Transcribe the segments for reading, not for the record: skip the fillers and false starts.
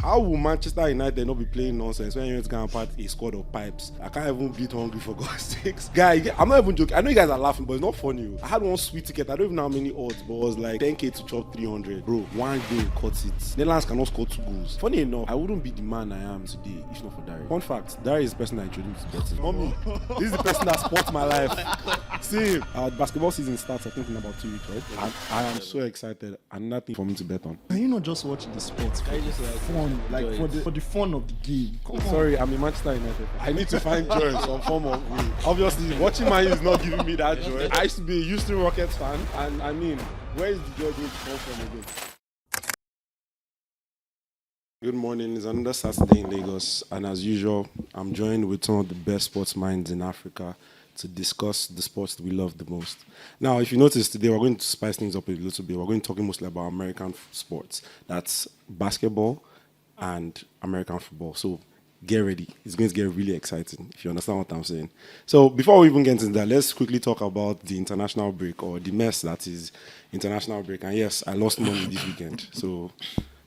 How will Manchester United not be playing nonsense when you're going to part a squad of pipes? I can't even beat hungry for God's sakes. Guy, I'm not even joking. I know you guys are laughing, but it's not funny. I had one sweet ticket. I don't even know how many odds, but it was like 10k to chop 300. Bro, one game cuts it. Netherlands cannot score 2 goals. Funny enough, I wouldn't be the man I am today if not for Dari. Fun fact, Dari is the person I introduced to betting. Mommy, this is the person that spots my life. See, basketball season starts I think in about 2 weeks, right? I am so excited and nothing for me to bet on. Can you not just watch the sports for fun, like for the fun of the game? Come on. Sorry, I'm a Manchester United. I need to find joy in some form of way. Obviously, watching Man U is not giving me that joy. I used to be a Houston Rockets fan, and I mean, where is the joy going to come from again? Good morning, it's another Saturday in Lagos, and as usual, I'm joined with some of the best sports minds in Africa to discuss the sports that we love the most. Now, if you notice today, we're going to spice things up a little bit. We're going to talk mostly about American sports. That's basketball and American football. So get ready. It's going to get really exciting, if you understand what I'm saying. So before we even get into that, let's quickly talk about the international break, or the mess that is international break. And yes, I lost money this weekend, so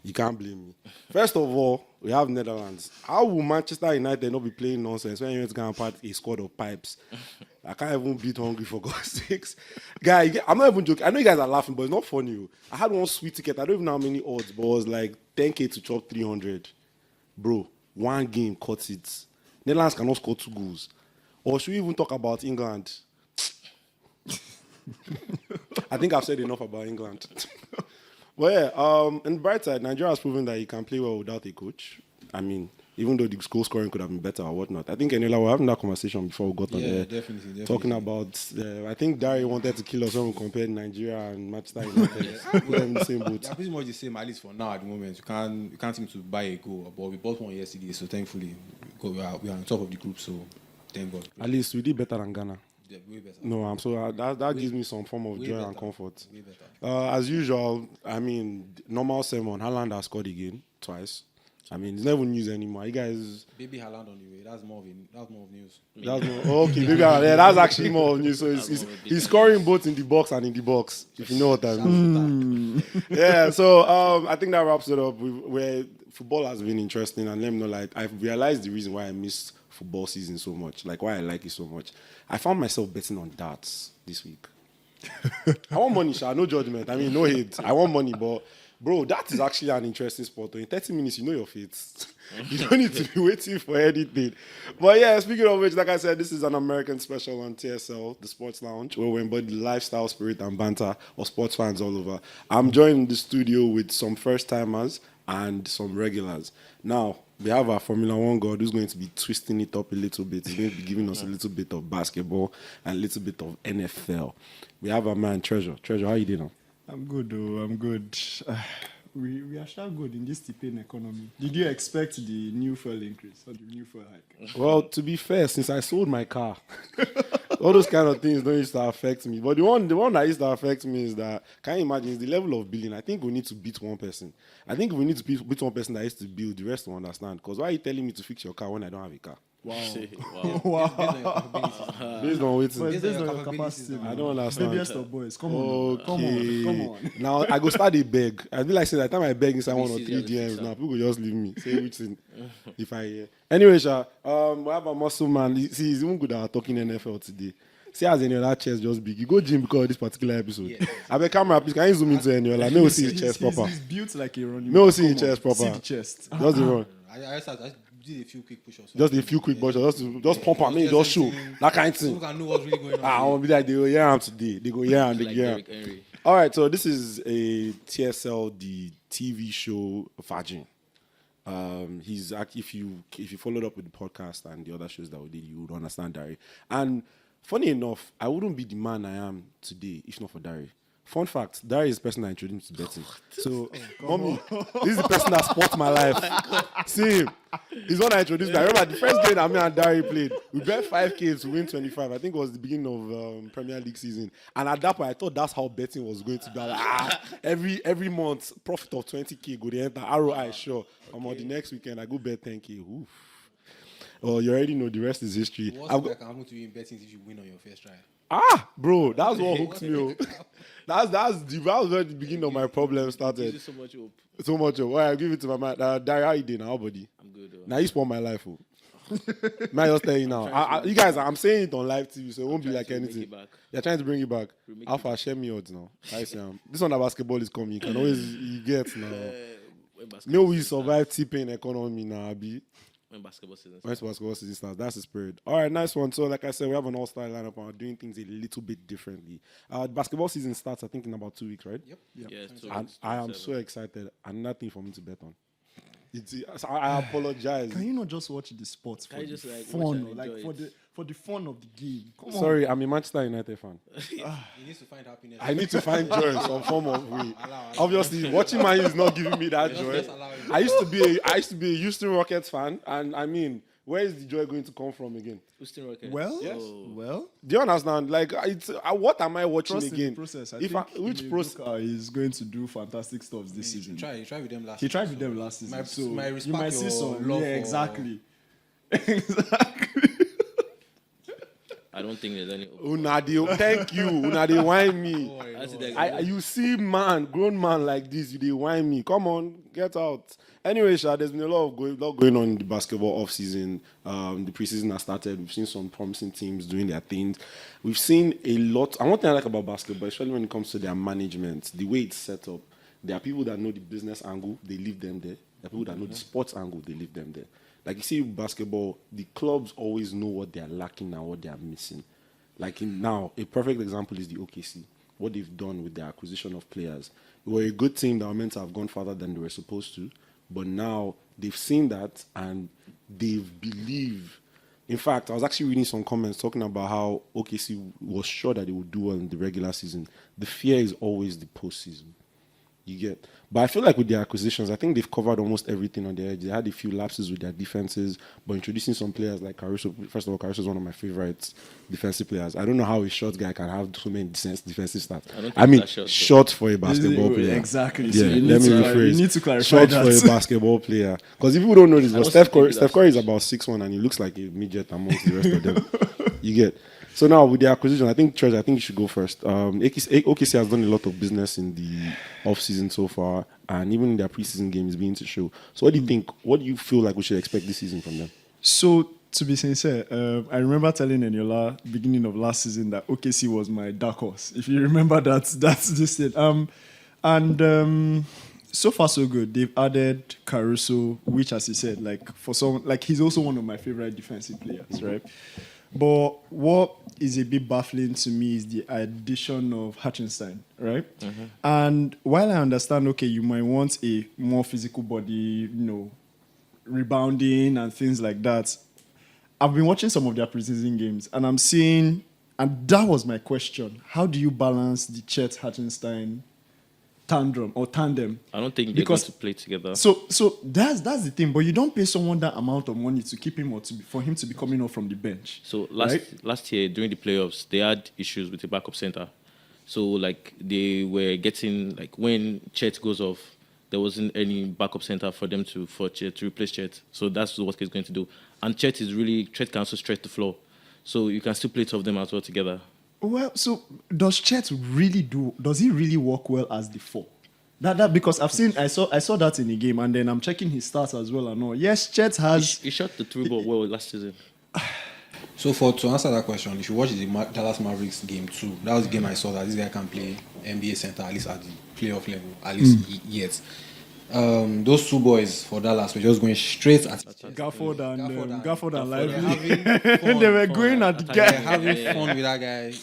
you can't blame me. First of all, we have Netherlands. How will Manchester United not be playing nonsense when you're going to part a squad of pipes? I can't even beat hungry for God's sakes. Guy, I'm not even joking. I know you guys are laughing, but it's not funny. I had one sweet ticket. I don't even know how many odds, but it was like 10k to chop 300. Bro, one game cuts it. Netherlands cannot score 2 goals. Or should we even talk about England? I think I've said enough about England. Well, yeah, on the bright side, Nigeria has proven that he can play well without a coach. I mean, even though the goal scoring could have been better or whatnot. I think, Eniola, we were having that conversation before we got on there. Definitely. Talking about, I think Dari wanted to kill us when we compared Nigeria and Manchester United. Put them in the same boat. They're pretty much the same, at least for now at the moment. You can't seem to buy a goal, but we bought one yesterday, so thankfully we are on top of the group, so thank God. At least we did better than Ghana. Yeah, way better. No, I'm so that gives me some form of joy better. and comfort. Way better. As usual, I mean, normal 7, Haaland has scored again twice. I mean, it's not even news anymore. You guys, Baby Haaland on the way. That's more of news. Okay, baby. Yeah, that's actually more of news. So he's scoring both in the box and in the box, if you know what I mean. Yeah. So I think that wraps it up. Where football has been interesting, and let me know, like, I've realized the reason why I missed football season so much, like why I like it so much. I found myself betting on darts this week. I want money, Sha. No judgment. I mean, no hate. I want money, but bro, that is actually an interesting sport. In 30 minutes, you know your fate. You don't need to be waiting for anything. But yeah, speaking of which, like I said, this is an American special on TSL, the Sports Lounge, where we embody the lifestyle, spirit, and banter of sports fans all over. I'm joined in the studio with some first-timers and some regulars. Now, we have our Formula One god who's going to be twisting it up a little bit. He's going to be giving us a little bit of basketball and a little bit of NFL. We have our man, Treasure. Treasure, how you doing? I'm good, though. I'm good. We are sure good in this tipping economy. Did you expect the new fuel increase or the new fuel hike? Well, to be fair, since I sold my car, all those kind of things don't used to affect me. But the one that used to affect me is that, can you imagine, is the level of billing. I think we need to beat one person. I think we need to beat one person that used to build, the rest will understand. Because why are you telling me to fix your car when I don't have a car? Wow. Based on waiting. Based on your capacity. I don't understand. Babiest of boys. Come Okay. on. Now, I go start a beg. I be like saying, that time I beg inside 1 or 3 serious, DMs, now people go just leave me. Say everything. If I hear. Anyway, Sha, we have a muscle man. See, he's even good at talking NFL today. See, as any other chest just big. You go gym because of this particular episode. Yes. I have a camera, please. Can you zoom into any? Like, may we see his chest proper. He's built like a running. May we see his chest proper. See the chest. Just the run. I did a few quick push-ups. Just a few quick push-ups. Just pump and make just show. That kind of thing. People can know what's really going on. I want to be like, they go hear him today. They go hear him. They go hear him. All right, so this is a TSL, the TV show Virgin. He's actually, if you followed up with the podcast and the other shows that we did, you would understand Dari. And funny enough, I wouldn't be the man I am today if not for Dari. Fun fact, Dari is the person I introduced to betting. So, mommy, this is the person that spots my life. See him. He's one I introduced. I remember the first game that me and Dari played, we bet 5K to win 25. I think it was the beginning of Premier League season. And at that point, I thought that's how betting was going to be. Like, every month, profit of 20K go to enter. ROI, sure. On the next weekend, I go bet 10K. Oof. Oh, you already know the rest is history. What's like I'm going to be in betting if you win on your first try? Bro, that's what hooked me up. That was where the beginning of my problem Gives you started. so much hope. So much of why I give it to my man. Dari, how you doing now, buddy? I'm good. Now you spoil my life. Oh. Man, just tell you now. You guys, I'm saying it on live TV, so it won't be like anything. You're trying to bring it back. Alpha, share me odds now. I see. This one, the basketball is coming. You can always you get now. No, we survive T-Pain economy now, Abi. When basketball season When basketball season starts, that's the spirit. All right, nice one. So, like I said, we have an all-star lineup and we're doing things a little bit differently. Basketball season starts, I think, in about 2 weeks, right? Yep. Yeah, And I am so excited, and nothing for me to bet on. I apologize. Can you not just watch the sports for Can you the just, like, fun, watch or, and like enjoy for the fun of the game? Come on. Sorry, I'm a Manchester United fan. He needs to find happiness. I need to find joy in some form of way. Obviously, watching Man U is not giving me that joy. Just allow it. I used to be a Houston Rockets fan, and I mean, where is the joy going to come from again? Houston Rockets. Well, Yes. well. Do you understand? Like, what am I watching Trust in the again? process. I If think which Ime process? Udoka is going to do fantastic stuff this season. Try with them last. He tried season, with them last season, My- so my you respect might see your some. love Yeah, for- exactly. Exactly. I don't think there's any. Thank you. Una dey whine me. I see that. You see grown man like this, you dey whine me. Come on, get out. Anyway, Sha, there's been a lot going on in the basketball off season. The preseason has started. We've seen some promising teams doing their things. We've seen a lot. And one thing I like about basketball, especially when it comes to their management, the way it's set up, there are people that know the business angle, they leave them there. There are people that know the sports angle, they leave them there. Like you see, basketball, the clubs always know what they are lacking and what they are missing. Like now, a perfect example is the OKC. What they've done with their acquisition of players. They were a good team that were meant to have gone further than they were supposed to, but now they've seen that and they've believed. In fact, I was actually reading some comments talking about how OKC was sure that they would do well in the regular season. The fear is always the postseason. You get. But I feel like with their acquisitions, I think they've covered almost everything on their edge. They had a few lapses with their defenses, but introducing some players like Caruso. First of all, Caruso is one of my favorite defensive players. I don't know how a short guy can have so many defensive stats. I mean, that short, short for a basketball player. Exactly. Yeah, So you let need me to rephrase. You need to clarify short that. for a basketball player. Because if people don't know this, but also Steph think Curry that's is about 6'1" and he looks like a midget amongst the rest of them. You get. So now with the acquisition, I think you should go first. OKC has done a lot of business in the off season so far, and even in their preseason game is beginning to show. So what do you think? What do you feel like we should expect this season from them? So, to be sincere, I remember telling Eniola beginning of last season that OKC was my dark horse. If you remember that's this it. So far so good. They've added Caruso, which, as he said, he's also one of my favorite defensive players, right? But what is a bit baffling to me is the addition of Hutchinson, right? Mm-hmm. And while I understand, okay, you might want a more physical body, rebounding and things like that. I've been watching some of their preseason games, and I'm seeing, and that was my question: how do you balance the Chet Hutchinson tandem? I don't think they're going to play together. So that's the thing. But you don't pay someone that amount of money to keep him for him to be coming off from the bench. So last year during the playoffs, they had issues with the backup center. So they were getting when Chet goes off, there wasn't any backup center for them to replace Chet. So that's what he's going to do. And Chet can also stretch the floor. So you can still play two of them as well together. Well, so does Chet does he really work well as the 4? That because I saw that in the game, and then I'm checking his stats as well and all. Yes, Chet has He shot the 3-ball well last season. So to answer that question, if you watch the Dallas Mavericks game 2, that was the game I saw that this guy can play NBA center at least at the playoff level, at least yet. Those two boys for Dallas were just going straight at Gafford and Lively. having They were going at the They're guy. having fun with that guy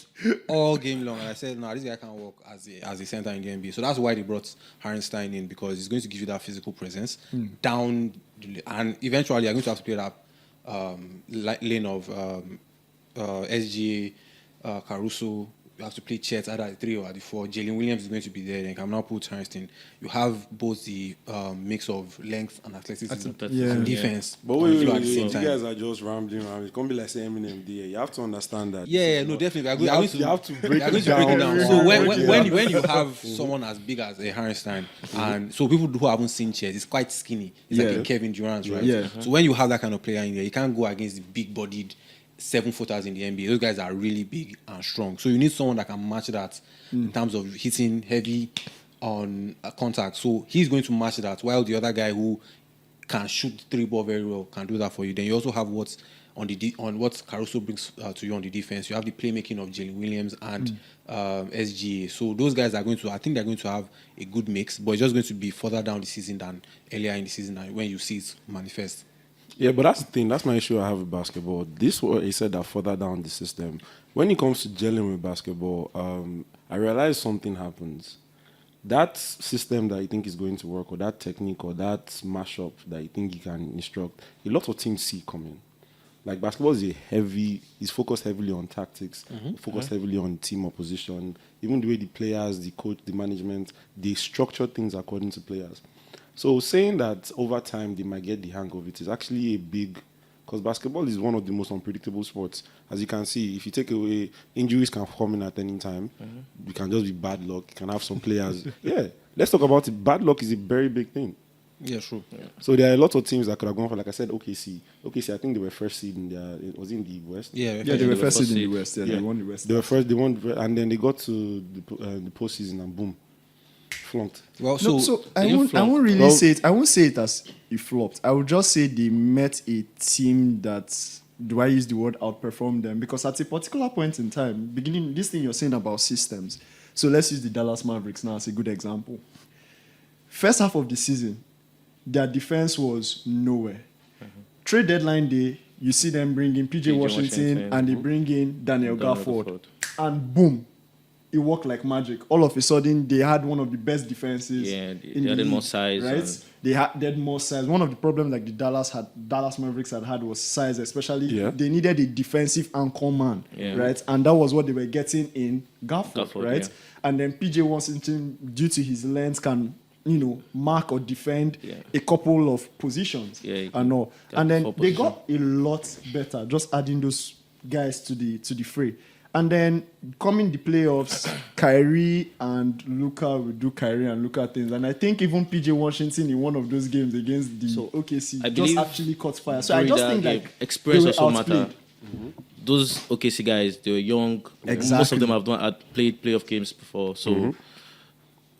all game long. And I said, no, this guy can work as a center in the NBA. So that's why they brought Hartenstein in, because he's going to give you that physical presence down, and eventually you're going to have to play that lane of SGA, Caruso. You have to play Chet either at the 3 or at the 4. Jalen Williams is going to be there. Then can now put Hartenstein. You have both the mix of length and athleticism and defense. But on the floor at the same you time. guys are just rambling around. It's gonna be like saying Eminem there. You have to understand that. Yeah, no, definitely. You have to break I'm going it to break it down. down. So when Break you have someone as big as a Hartenstein, and so people who haven't seen Chet, it's quite skinny. It's like a Kevin Durant, right? Yeah. So when you have that kind of player in there, you can't go against the big-bodied 7-footers in the NBA. Those guys are really big and strong. So you need someone that can match that in terms of hitting heavy on contact. So he's going to match that, while the other guy who can shoot three ball very well can do that for you. Then you also have what's on what Caruso brings to you on the defense. You have the playmaking of Jalen Williams and SGA. So those guys are going to, I think they're going to have a good mix, but it's just going to be further down the season than earlier in the season when you see it manifest. Yeah, but that's the thing. That's my issue I have with basketball. This what he said that further down the system. When it comes to gelling with basketball, I realize something happens. That system that you think is going to work, or that technique, or that mashup that you think you can instruct, a lot of teams see coming. Like basketball is focused heavily on tactics, focused heavily on team opposition. Even the way the players, the coach, the management, they structure things according to players. So saying that over time they might get the hang of it is actually a big, because basketball is one of the most unpredictable sports. As you can see, if you take away, injuries can come in at any time. You can just be bad luck. You can have some players. Yeah, let's talk about it. Bad luck is a very big thing. Yeah, true. Yeah. So there are a lot of teams that could have gone for, like I said, OKC. OKC, I think they were first seed in was it in the West? Yeah, Yeah, they were first seed in the West. Yeah, they won the West. They were first, they won, and then they got to the postseason and boom, flunked. Well, So I won't really say it. I won't say it as it flopped. I would just say they met a team that, do I use the word outperform them? Because at a particular point in time, beginning this thing you're saying about systems. So let's use the Dallas Mavericks now as a good example. First half of the season, their defense was nowhere. Trade deadline day, you see them bring in PJ Washington and they bring in Daniel Gafford. And boom, it worked like magic. All of a sudden, they had one of the best defenses. Yeah, they had more size. Right? They had more size. One of the problems like the Dallas Mavericks had was size, especially they needed a defensive anchor man, right? And that was what they were getting in Gafford, right? Yeah. And then PJ Washington, due to his length, can mark or defend a couple of positions and all. And then they got a lot better just adding those guys to the fray. And then coming the playoffs, Kyrie and Luka will do Kyrie and Luka things. And I think even PJ Washington in one of those games against the OKC just actually caught fire. So I just think like experience also matter. Those OKC guys, they were young. Exactly. Most of them had played playoff games before. So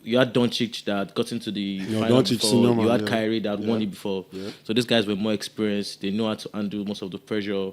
you had Doncic that got into the final before. You had Kyrie that won it before. Yeah. So these guys were more experienced. They know how to handle most of the pressure,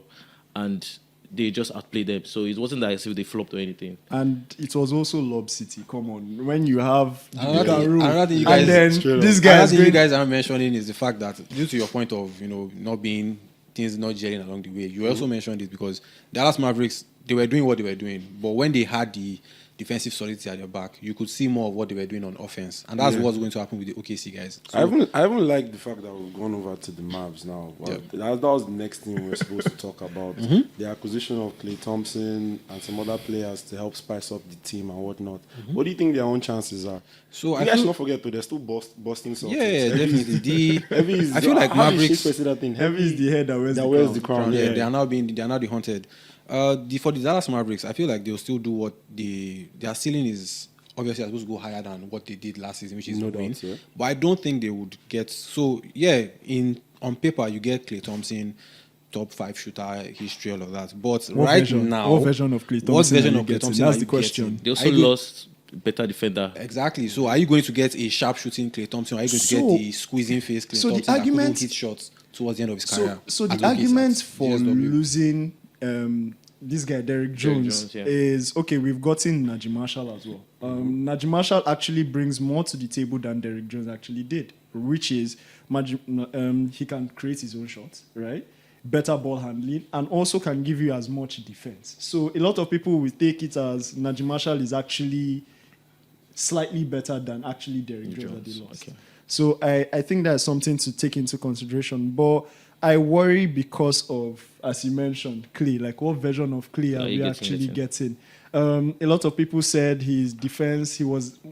and they just outplayed them. So it wasn't that as if they flopped or anything. And it was also Lob City. Come on, when you have another thing you guys are mentioning is the fact that due to your point of not being things not gelling along the way, you also mentioned it because Dallas Mavericks, they were doing what they were doing, but when they had the defensive solidity at your back, you could see more of what they were doing on offense, and that's what's going to happen with the OKC guys. So I haven't liked the fact that we've gone over to the Mavs now. Well, that was the next thing we were supposed to talk about: the acquisition of Klay Thompson and some other players to help spice up the team and whatnot. What do you think their own chances are? So you guys should not forget, though, they're still Boston Celtics. Yeah, definitely. I feel like Mavericks. Heavy is the head that wears the crown. Yeah, they are now the haunted. For the Dallas Mavericks, I feel like they'll still do what their ceiling is obviously supposed to go higher than what they did last season, which is no win. Yeah. But I don't think they would get on paper you get Klay Thompson, top 5 shooter history, all of that. But what version of Klay Thompson? That's the question. They also lost better defender. Exactly. So are you going to get a sharp shooting Klay Thompson? Or are you going to get the squeezing face Klay Thompson that couldn't hit shots towards the end of his career? So the argument for losing this guy Derrick Jones is okay. We've gotten Najee Marshall as well. Najee Marshall actually brings more to the table than Derrick Jones actually did, which is he can create his own shots, right? Better ball handling, and also can give you as much defense. So a lot of people will take it as Najee Marshall is actually slightly better than actually Derrick Jones that they lost. Okay. So I think that's something to take into consideration, but I worry because of, as you mentioned, Klay. Like, what version of Klay are we actually getting? A lot of people said his defense,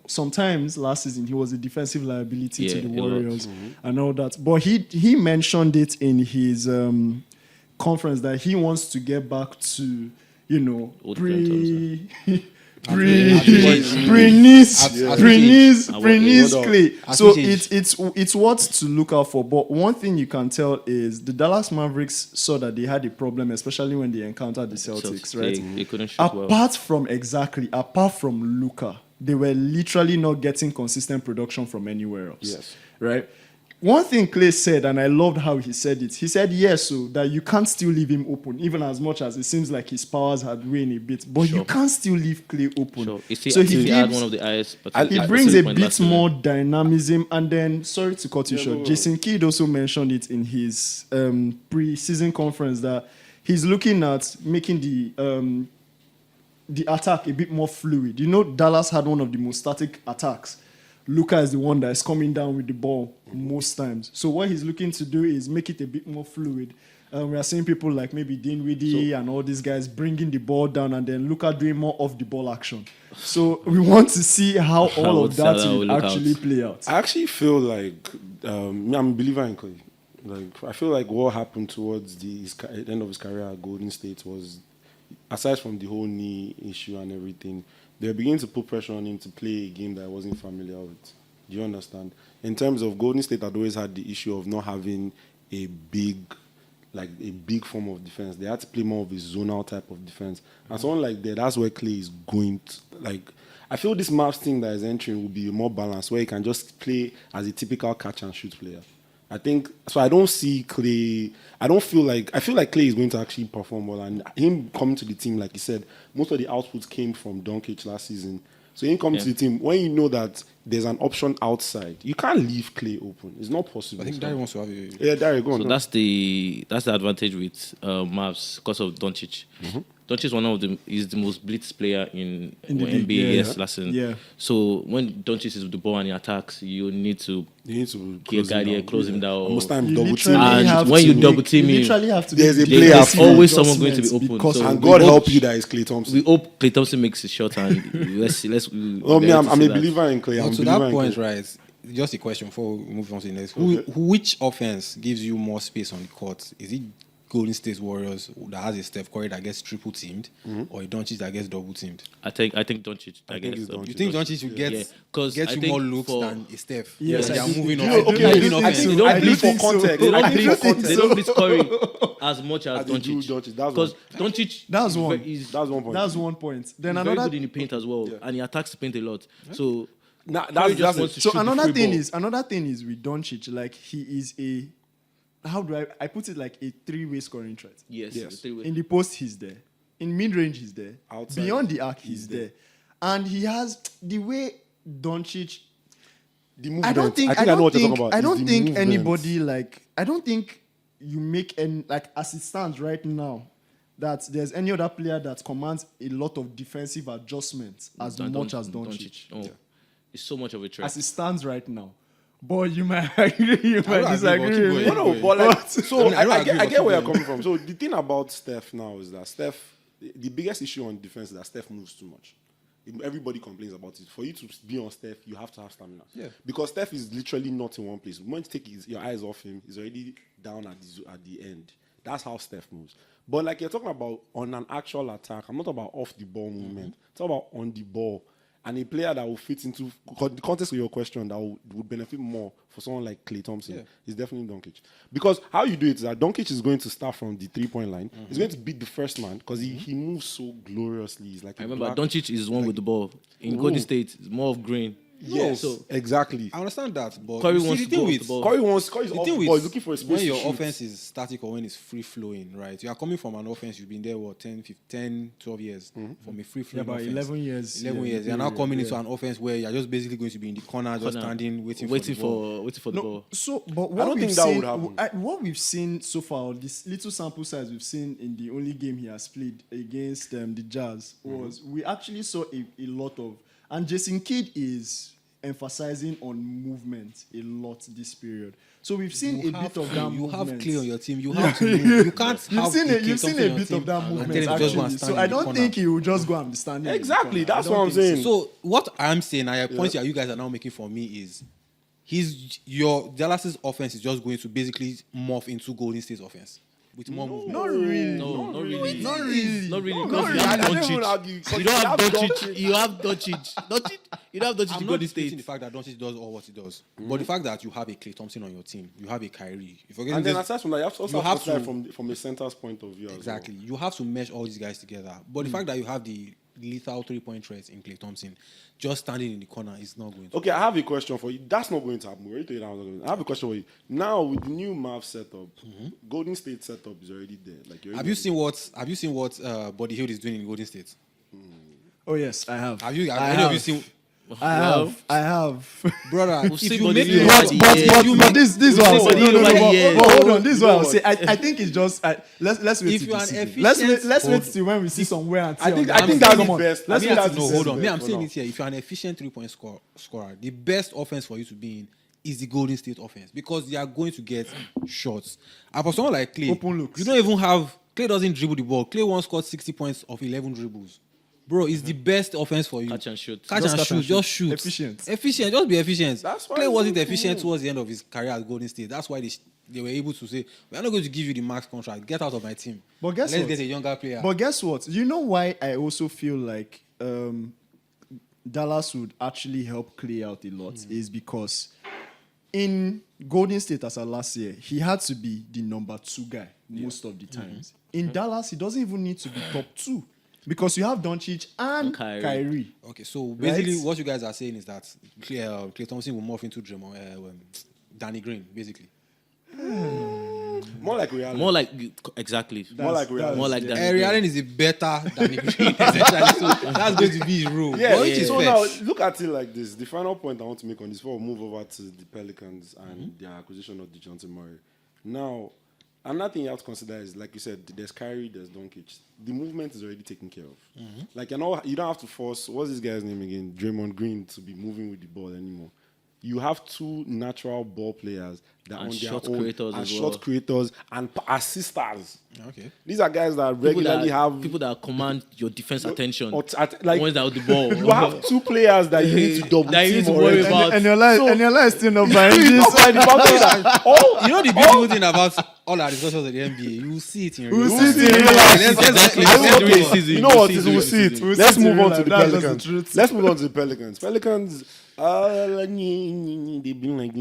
sometimes last season, he was a defensive liability to the Warriors and all that. But he mentioned it in his Prince Clay. So As it's what to look out for. But one thing you can tell is the Dallas Mavericks saw that they had a problem, especially when they encountered the Celtics, right? They couldn't shoot well. Apart from Luka, they were literally not getting consistent production from anywhere else. Yes. Right? One thing Clay said, and I loved how he said it, he said, yes, so that you can't still leave him open, even as much as it seems like his powers had waned a bit, but you can't still leave Clay open. Sure. So he had one of the highest. He brings a bit more dynamism, and then, sorry to cut you short, Jason Kidd also mentioned it in his pre-season conference that he's looking at making the attack a bit more fluid. You know, Dallas had one of the most static attacks. Luka is the one that is coming down with the ball most times. So what he's looking to do is make it a bit more fluid. We are seeing people like maybe Dinwiddie and all these guys bringing the ball down, and then Luka doing more off-the-ball action. So we want to see how all of that will actually play out. I actually feel like I'm a believer in Clay. Like I feel like what happened towards the end of his career at Golden State was, aside from the whole knee issue and everything, they were beginning to put pressure on him to play a game that I wasn't familiar with. Do you understand? In terms of Golden State, had always had the issue of not having a big form of defense. They had to play more of a zonal type of defense. And someone like that, that's where Clay is going to, like, I feel this Mavs thing that is entering will be more balanced, where he can just play as a typical catch and shoot player. I think so. I don't see Clay. I feel like Clay is going to actually perform well, and him coming to the team, like you said, most of the outputs came from Doncic last season. So him coming to the team, when you know that there's an option outside, you can't leave Clay open. It's not possible. I think Darry wants to have you. Yeah, Darry, go on. So that's the advantage with Mavs because of Doncic. Mm-hmm. Doncic is the most blitz player in the NBA last season. Yeah. So when Doncic is with the ball and he attacks, you need to close him down. Most times double team. And when you double team him, there's a player. There's always someone going to be open. So and God help you that is Klay Thompson. We hope Klay Thompson makes his shot, and let's. I'm a believer in Klay. To that point, right? Just a question before we move on to the next. Which offense gives you more space on the court? Is it Golden State Warriors that has a Steph Curry that gets triple teamed, or a Doncic that gets double teamed? I think Doncic. You think Doncic will get you more looks than a Steph? Yes, they are moving on. I think they don't blitz for context. They don't blitz Curry as much as Doncic. Because Doncic. That's one point. Then another very good in the paint as well, and he attacks the paint a lot. So another thing is with Doncic, like he is a. How do I put it, like a three-way scoring threat? Yes. In the post, he's there. In mid-range, he's there. Outside, beyond the arc, he's there. And he has the way Doncic. The movement. I don't think anybody I don't think you make any, like, as it stands right now, that there's any other player that commands a lot of defensive adjustments as much as Doncic. It's so much of a threat. As it stands right now. But you might agree, you might disagree. I get where you're coming from. So the thing about Steph now is that the biggest issue on defense is that Steph moves too much. Everybody complains about it. For you to be on Steph, you have to have stamina. Yeah. Because Steph is literally not in one place. Once you take your eyes off him, he's already down at the end. That's how Steph moves. But like you're talking about on an actual attack, I'm not talking about off the ball movement. I'm talking about on the ball. And a player that will fit into the context of your question that would benefit more for someone like Klay Thompson is definitely Doncic. Because how you do it is that Doncic is going to start from the 3-point line. He's going to beat the first man because he moves so gloriously. He's like I remember Doncic is one with the ball. In Golden State, it's more of green. Yes, exactly. I understand that, but Curry wants to go off the ball. Curry's off the ball. He's looking for a space when to your shoot. offense is static or when it's free-flowing, right? You are coming from an offense, you've been there, 10, 12 years from a free-flowing offense. 11 years. 11 years. You're now coming into an offense where you're just basically going to be in the corner, just standing, waiting for the ball. So, but what I don't think that would happen. What we've seen so far, this little sample size we've seen in the only game he has played against the Jazz, was we actually saw a lot of... And Jason Kidd is emphasizing on movement a lot this period. So we've seen a bit of that movement. You have Clay on your team. You have to move. You can't You've seen a bit of that movement, actually. So I don't think he will just go and be standing. Exactly. That's what I'm saying. So what I'm saying, and a point you guys are now making for me is your Dallas's offense is just going to basically morph into Golden State's offense. with more movement. Not really. No, not really. Not really. Not really. Not Because really. you have I don't even argue, Doncic. 'cause You don't have you have Doncic. You have Doncic. Doncic. You don't have Doncic I'm to not go this disputing state. the fact that Doncic does all what he does, but the fact that you have a Klay Thompson on your team, you have a Kyrie. If you're And then this, aside from that, you have to also you have have to to- from a center's point of view exactly, you have to mesh all these guys together. But the fact that you have the lethal 3-point threat in Klay Thompson, just standing in the corner is not going to. Okay, I have a question for you. That's not going to happen. We already told you that was not going to happen. I have a question for you. Now with the new Mavs setup, Golden State setup is already there. Like you're Have you seen what Buddy Hield is doing in Golden State? Oh yes, I have. Have you? I Any of you have. seen, I have. brother? We'll if see you Buddy make Hield. me But, watch Yeah. but, it, but, you but make- this is what I'll say. Buddy No, Hield no, over no. here. But hold on. This is what You know I'll say. what? I think it's just. Let's wait If till you're the an season. efficient- Let's wait hold- till when we see some wear and tear. I think on I the think team. that's Come the on. best. I Let's think wait that's till the the hold best on. Me, I'm bet saying for it here. If you're an efficient 3-point scorer, the best offense for you to be in is the Golden State offense because they are going to get shots. And for someone like Klay, Open looks. you don't even have Klay doesn't dribble the ball. Klay once scored 60 points of 11 dribbles. Bro, it's the best offense for you. Catch and shoot. Catch Just and catch shoot. and Just shoot. shoot. Efficient. Efficient. Just be efficient. That's why Klay it's wasn't good. efficient towards the end of his career at Golden State. That's why they were able to say, we're not going to give you the max contract. Get out of my team. But guess Let's what? get a younger player. But guess what? You know why I also feel like Dallas would actually help Klay out a lot is because in Golden State as a last year, he had to be the number 2 guy most of the times. In Dallas, he doesn't even need to be top 2 because you have Doncic and Kyrie. Kyrie. Okay, so basically Right? what you guys are saying is that Klay Thompson will morph into Danny Green, basically. more like reality. More like exactly. More like reality. More like that. Harry Allen is a better Danny Green, essentially. So that's going to be his role. Yeah, But which is so fair. now look at it like this. The final point I want to make on this before we move over to the Pelicans and their acquisition of DeJounte Murray. Now, another thing you have to consider is, like you said, there's Kyrie, there's Doncic. The movement is already taken care of. Like, you don't have to force, what's this guy's name again? Draymond Green to be moving with the ball anymore. You have 2 natural ball players that And on their shot own creators and as shot well. creators and assisters. Okay. These are guys that People regularly have people that command your defense attention. like Ones that with the ball. you have 2 players that you need to double That you team need to worry already. about. And your line is still not buying It's this. not by the boundary. Oh, You know the beautiful thing about all our discussions at the NBA? You will see it in real We'll life. see it in real Let's- life. let's- Exactly. let's- Let's do okay. it season. You know what? We'll We'll see see it. it. We'll Let's see it in move real on to life. the That's just the Pelicans. truth. Let's move on to the Pelicans. Pelicans, they've been like,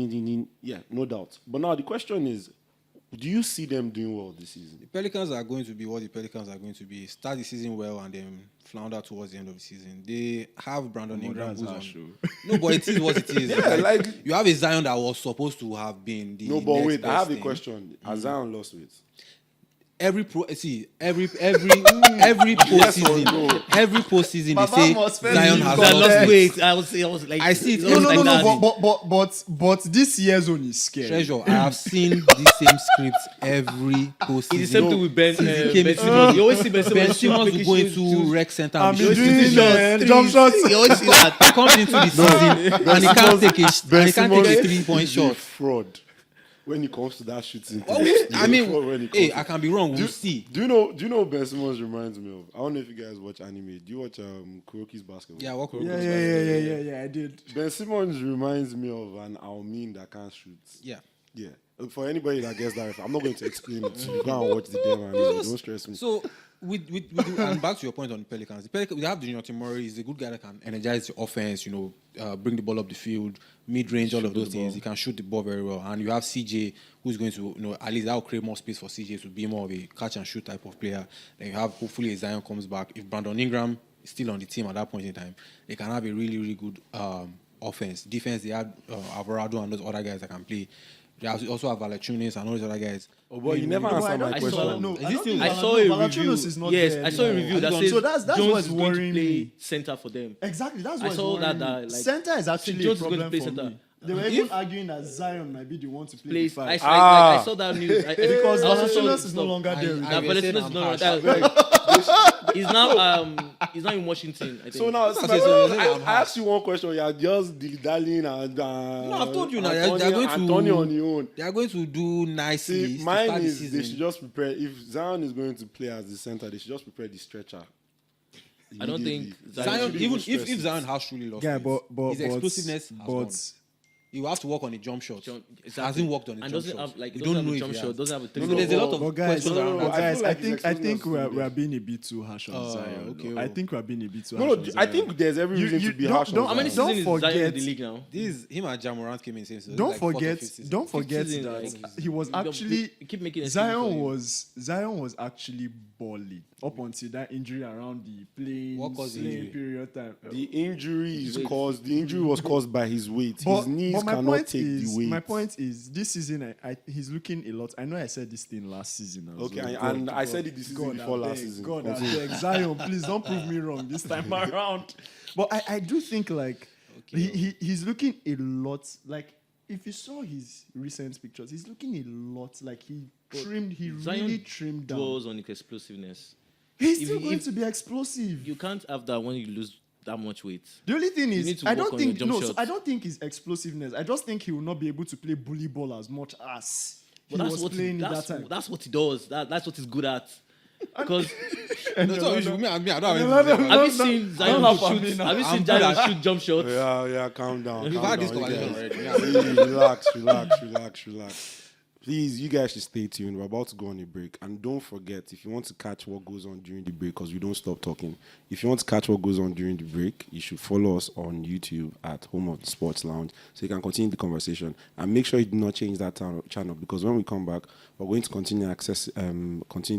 yeah, no doubt. But now the question is, do you see them doing well this season? The Pelicans are going to be what the Pelicans are going to be. Start the season well and then flounder towards the end of the season. They have Brandon Ingram. that's who's harsh, on. No, but it is what it is. Yeah, like- you have a Zion that was supposed to have been the No, but next wait, I best have a thing. question. Has Zion lost weight? Every postseason, every no? postseason, they Baba say must spend Zion his has I context. lost lost weight. weight. I was like, I see it. was No, like that. but this year's one is scary. Treasure, I have seen the same scripts every postseason. It's the same thing with Ben. came Ben into Simmons. You always see Ben Ben Simmons. Simmons will go making into rec center. I'm and be doing shooting shots. jump shots. You always see that. He comes into the season and he can't take a 3-point is a shot. fraud when it comes to that shooting. Oh, thing. I He's a fraud when mean, it hey, comes I to- can be wrong. Do We'll you- see. Do you know who Ben Simmons reminds me of? I don't know if you guys watch anime. Do you watch Kuroki's Basketball? Yeah, what Yeah, I did. Ben Simmons reminds me of an Almin that can't shoot. Yeah. Yeah. For anybody that gets that, I'm not going to explain it to you. Go and watch the damn anime. Don't stress me. So, and back to your point on the Pelicans, we have DeJounte Murray. He's a good guy that can energize the offense, bring the ball up the field, mid-range, all of those things. He can shoot the ball very well. And you have CJ, who's going to, at least that will create more space for CJ to be more of a catch-and-shoot type of player. Then you have, hopefully, Zion comes back. If Brandon Ingram is still on the team at that point in time, they can have a really, really good offense. Defense, they have Alvarado and those other guys that can play. They also have Valanciunas and all those other guys. Oh, boy, you never answered my I question. saw- No, Is I it don't still- think I saw a Valanciunas review. is not Yes, there I saw a anymore. review that says So that's Jones what's is going to worrying play me. center for them. Exactly, that's I what's saw worrying that, me. like, Center is actually a Jones is going to problem play for center. me. They were even arguing that Zion might be the one to play the Place. five. I saw that news. Because I also saw Valanciunas is stuff. no longer there. I- That will say Valanciunas is I'm not. harsh. He's now in Washington. I think. So now, Okay, so you're saying I'm I asked you one question. You're just dilly-dallying and No, I've told you now. Anthony, They're going to Anthony on your own. They are going to do nicely. See, to mine start the is they season. should just prepare. If Zion is going to play as the center, they should just prepare the stretcher. I don't think Immediately. Zion, should even stress if it. Zion has truly lost, Yeah, weight, but his explosiveness has gone. he will have to work on a jump shot. Exactly. Hasn't worked on a And jump doesn't shot. have like We doesn't don't have know a if jump he shot, has. doesn't have a three. So there's a lot of But guys, questions around that. guys, I I feel like think his we experience are being a bit too harsh on Zion. okay, though. I think we are being a bit too No, harsh no, on Zion. I think there's every reason to be harsh on How many Zion. seasons Don't is Zion in forget- the league now? This him and Jamorant came in same season. Don't like fourth or forget, fifth season. don't forget season, that like, he was actually you keep making excuses for him. Zion was actually balling up until that injury around the What caused the playing injury? period time. The injury is weight. caused. The injury was caused by his weight. His knees my cannot point take is, the weight. my point is, this season, he's looking a lot. I know I said this thing last season. As Okay, well. and I said it the season before I last beg, season. God, I Continue. beg. Zion, please don't prove me wrong this time around. But I do think like he's looking a lot like. If you saw his recent pictures, he's looking a lot like he Zion really trimmed down. draws on his explosiveness. He's if- still going if- to be explosive. You can't have that when you lose that much weight. The only thing need is, to I work don't on think your jump so shots. I don't think his explosiveness. I just think he will not be able to play bully ball as much as he But was playing that's, that time. that's what he does. That's what he's good at. Because No, so you should- me, I don't have anything no, to say about have it. you seen don't Zion laugh at me shoot? now. Have you I'm seen good Zion at- shoot jump shots? Yeah, calm down. We've calm had this down, you conversation guys. already. Please, relax. Please, you guys should stay tuned. We're about to go on a break. And don't forget, if you want to catch what goes on during the break, because we don't stop talking, if you want to catch what goes on during the break, you should follow us on YouTube at Home of the Sports Lounge so you can continue the conversation. And make sure you do not change that channel, because when we come back, we're going to continue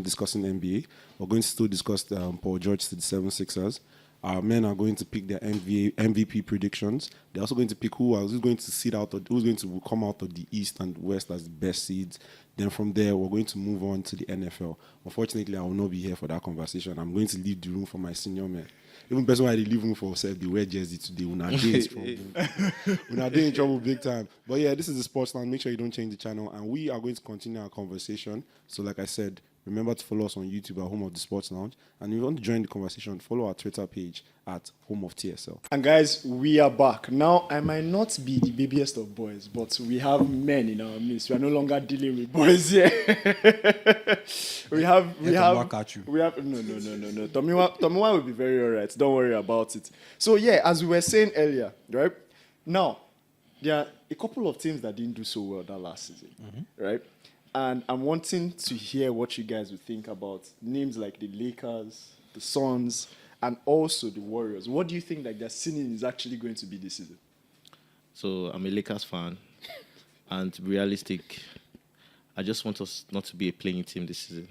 discussing NBA. We're going to still discuss Paul George to the 76ers. Our men are going to pick their MVP predictions. They're also going to pick who's going to seed out, who's going to come out of the East and West as the best seeds. Then from there, we're going to move on to the NFL. Unfortunately, I will not be here for that conversation. I'm going to leave the room for my senior men. Even person why they leave room for themselves, they wear jersey today. We're not doing trouble big time. But yeah, this is the Sports Lounge. Make sure you don't change the channel. And we are going to continue our conversation. So like I said, remember to follow us on YouTube at Home of the Sports Lounge. And if you want to join the conversation, follow our Twitter page at Home of TSL. And guys, we are back. Now, I might not be the babiest of boys, but we have men in our midst. We are no longer dealing with boys here. we have back at you. no. Tomiwa will be very alright. Don't worry about it. So yeah, as we were saying earlier, right? Now, there are a couple of teams that didn't do so well that last season, right? And I'm wanting to hear what you guys would think about names like the Lakers, the Suns, and also the Warriors. What do you think like their ceiling is actually going to be this season? So I'm a Lakers fan, and to be realistic, I just want us not to be a playing team this season.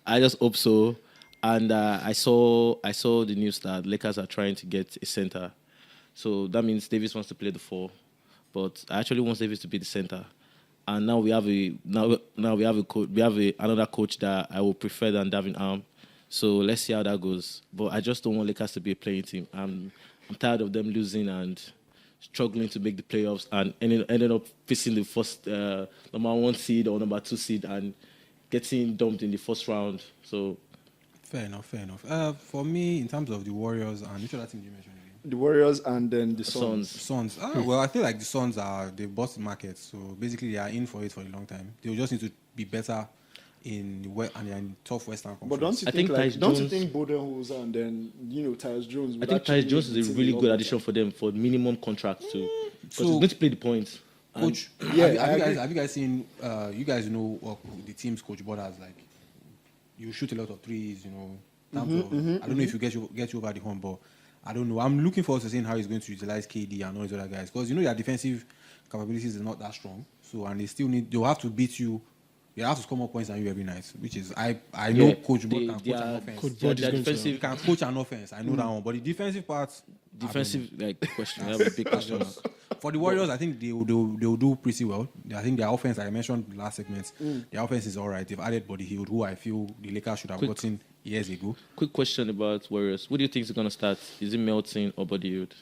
I just hope so. And I saw the news that Lakers are trying to get a center. So that means Davis wants to play the 4, but I actually want Davis to be the center. And now we have another coach that I would prefer than Davin Arm. So let's see how that goes. But I just don't want Lakers to be a playing team. I'm tired of them losing and struggling to make the playoffs and ending up facing the first number 1 seed or number 2 seed and getting dumped in the first round. So Fair enough. For me, in terms of the Warriors and which other team did you mention again? The Warriors and then the Suns. Suns. Well, I feel like the Suns they bought the market, so basically they are in for it for a long time. They will just need to be better in the West and they are in tough Western Conference. But don't you I think, think like, Tyus don't you Jones- think Budenholzer and then Tyus Jones? I would think actually Tyus Jones make is the a team really a lot good better? addition for them for minimum contract too. Because So- he's going to play the points. And Coach, Yeah, have I you agree. guys seen? You guys know the team's coach borders like you shoot a lot of threes. I don't know if you get you over the hump, but I don't know. I'm looking forward to seeing how he's going to utilize KD and all these other guys because their defensive capabilities are not that strong. So and they'll have to beat you. They have to score more points than you every night, which is I know Yeah, Coach Bud they- can they coach an are- offense. Coach Bud is going to- He can coach an offense. I know that one, but the defensive part. defensive question. I have a big question mark. For the Warriors, I think they'll do pretty well. I think their offense, like I mentioned in the last segment, their offense is all right. They've added Buddy Hield, who I feel the Lakers should have gotten years ago. Quick question about Warriors. Who do you think is going to start? Is it Melton or Buddy Hield?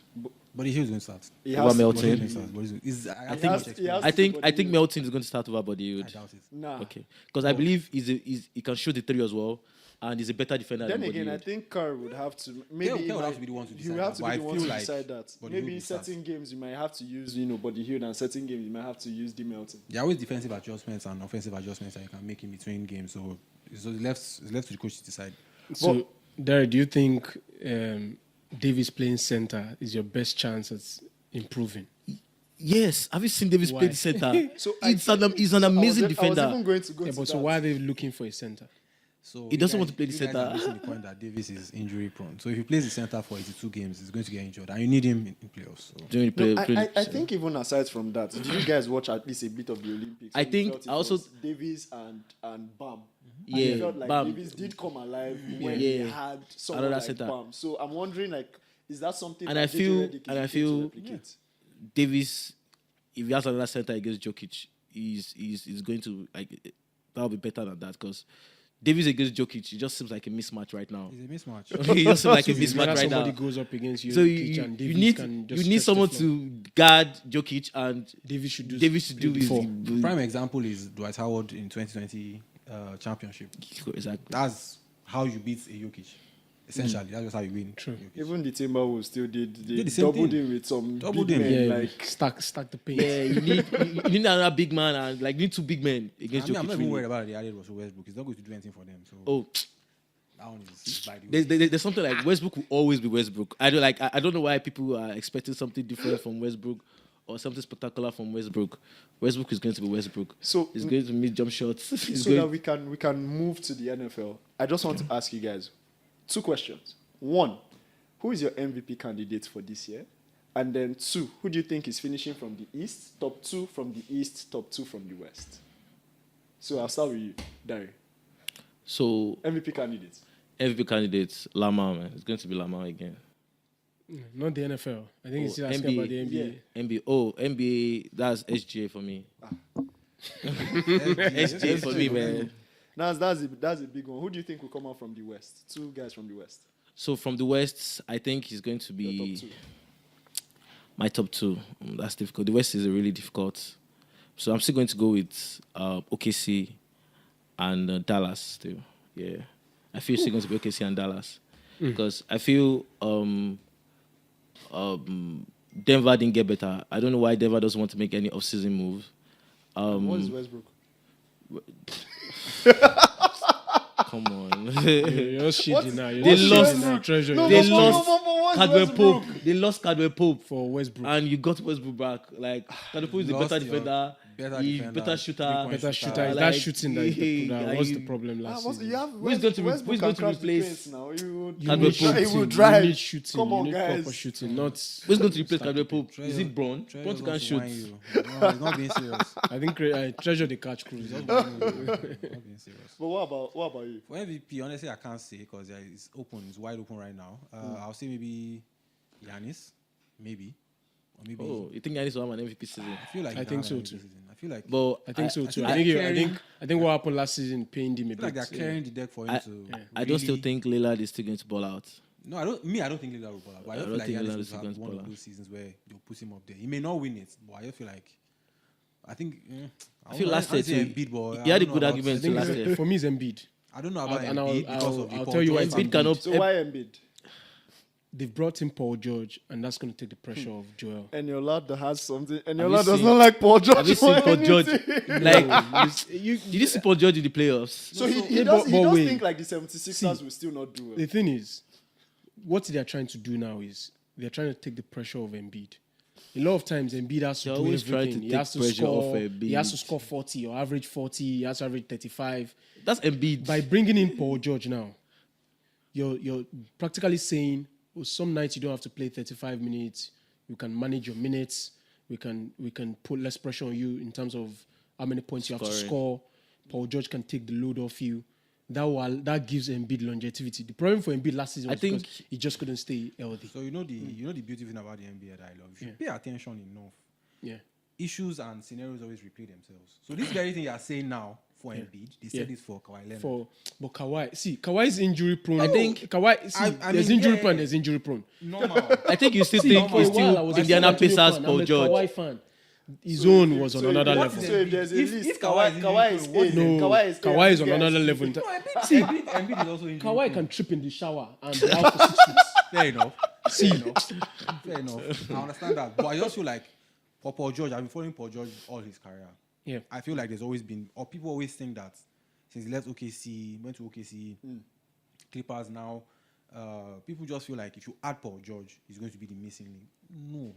Buddy Hield's going to start. He Over has to- Melton? Buddy Hield starts. Buddy Hield is- I He think has- much he has- experience. I think Melton is going to start over Buddy I Hield. doubt it. Nah. Okay, because I believe he can shoot the 3 as well, and he's a better defender Then than Buddy again, I Hield. think Kerr would have to maybe Kerr he would have might- to be the one to He decide would have that, to but be I the one feel to like decide that. Buddy Hield Maybe will start. certain games you might have to use Buddy Hield, and certain games you might have to use D Melton. There are always defensive adjustments and offensive adjustments that you can make in between games. So it's left to the coach to decide. So, Derek, do you think Davis playing center is your best chance at improving? Yes, have you seen Davis Why? play the center? So He's I an amazing was defender. even going to go Yeah, to but so that. why are they looking for a center? So He you doesn't guys- want to play the you guys center. are missing the point that Davis is injury prone. So if he plays the center for 82 games, he's going to get injured, and you need him in playoffs. So. During the No, play, I think even aside from that, did you guys watch at least a bit of the Olympics? I When you think felt it I also- was Davis and Bam. And Yeah, you felt like Bam. Davis did come alive when Yeah. he had someone Another like center. Bam. So I'm wondering, like, is that something And that I feel- JJ Redick and I is feel- going to replicate? Davis, if he has another center against Jokic, he's going to like that'll be better than that because Davis against Jokic, it just seems like a mismatch right now. It's a mismatch. It just seems like a Whenever mismatch right somebody now. goes up against you, So and you Davis can need just you need stretch the someone floor. to guard Jokic and Davis should do his before. Prime example is Dwight Howard in 2020 championship. Exactly. That's how you beat a Jokic. Essentially, that's just how you win. True. Jokic. Even the Timberwolves still did. They Did the same doubled thing. him with some Doubled big him. men, Yeah, like stack the paint. Yeah, you need another big man and like you need two big men against I mean, Jokic. I'm not even really. worried about the added Russell Westbrook. He's not going to do anything for them. So Oh, that one is by the way. there's something like Westbrook will always be Westbrook. I don't know why people are expecting something different from Westbrook or something spectacular from Westbrook. Westbrook is going to be Westbrook. So- He's going to miss jump shots. He's so going, that we can move to the NFL. I just want to ask you guys two questions. One, who is your MVP candidate for this year? And then two, who do you think is finishing from the East? Top two from the East, top two from the West. So I'll start with you, Dari. so MVP candidate. MVP candidates Lamar, man. It's going to be Lamar again. Not the NFL. I think Oh, he's still asking about the NBA. NBA. That's SGA for me. SGA for me, man. That's a big one. Who do you think will come out from the West? Two guys from the West. So from the West, I think he's going to Your be top two. my top two. That's difficult. The West is really difficult. So I'm still going to go with OKC and Dallas still. Yeah. I feel it's still going to be OKC and Dallas. Because I feel Denver didn't get better. I don't know why Denver doesn't want to make any off-season moves. What is Westbrook? Come on. You're just shitty What? now. You're They just lost- shitty now. Treasure. No, You're they just lost what's Cadwell Westbrook? Pope. They lost Cadwell Pope. for Westbrook. And you got Westbrook back. Like, Cadwell Pope is a Lost better your defender. better He's defender, better shooter. three-point Better shooter. shooter. It's Like, that shooting that was the you- problem last season. You have Who's going to re- Westbrook who's going can to crash the replace paint now. You You Cadwell need Pope? He shooting. will drive. You need shooting. Come on, you need guys. proper shooting. Not. Who's going to replace Cadwell Pope? Treasure- Is it Braun? Treasure Braun just can wants to shoot. whine you. No, he's not being serious. I think Treasure the catch cruise. He's not being serious. But what about you? For MVP, honestly, I can't say because it's open. It's wide open right now. I'll say maybe Giannis, maybe. Or maybe. Oh, you think Giannis will have an MVP season? I feel like I he think can so have an too. MVP season. I feel like. But I think so too. I I think think, they're I think what happened last season pained him a I feel like bit. they're carrying the deck for him I, to. I don't still really- think Lillard is still going to ball out. No, I don't think Lillard will ball out. But I don't feel like think Giannis Lillard is will going have to one ball of out. those seasons where they'll put him up there. He may not win it, but I feel like. I think. I feel last year too. Embiid, but He I had a don't know good about- argument I think last year. for me, it's Embiid. I don't know about And Embiid because of the I'll Paul tell you why George it's Embiid cannot. So why Embiid? They've brought in Paul George, and that's going to take the pressure off Joel. And your lad that has something. And Have your you lad does seen- not like Paul George. Have you seen for Paul George? anything. Like, did you see Paul George in the playoffs? So he Yeah, does but wait. think like the 76ers will still not do The it. thing is, what they're trying to do now is they're trying to take the pressure off Embiid. A lot of times, Embiid has to They're do always trying everything. to He take has to pressure score. off Embiid. He has to score 40 or average 40. He has to average 35. That's Embiid. By bringing in Paul George now, you're practically saying, oh, some nights you don't have to play 35 minutes. You can manage your minutes. We can put less pressure on you in terms of how many points you have to Scoring. score. Paul George can take the load off you. That gives Embiid longevity. The problem for Embiid last season was think- because he just couldn't stay healthy. So you know the beauty thing about the NBA that I love. If you pay attention enough, Yeah. issues and scenarios always replay themselves. So this very thing you are saying now for Embiid, they said Yeah. this for Kawhi Leonard. But Kawhi is injury prone. I think- Kawhi. See, I there's mean, injury yeah, prone. yeah. There's injury prone. Normal. I think you still See, think for he's a while, I still was a Indiana San Antonio Pacers fan. Paul I'm a George. Kawhi fan. His own was on another what level. is if there's a If- list, if Kawhi is Kawhi is injured, A, No, Kawhi is A, Kawhi is and on this another guy level. Embiid is also injured. Kawhi can trip in the shower and be out for 6 weeks. Fair enough. Fair enough. I understand that. But I just feel like for Paul George, I've been following Paul George all his career. Yeah. I feel like there's always been, or people always think that since he left OKC, went to OKC, Clippers now, people just feel like if you add Paul George, he's going to be the missing link. No.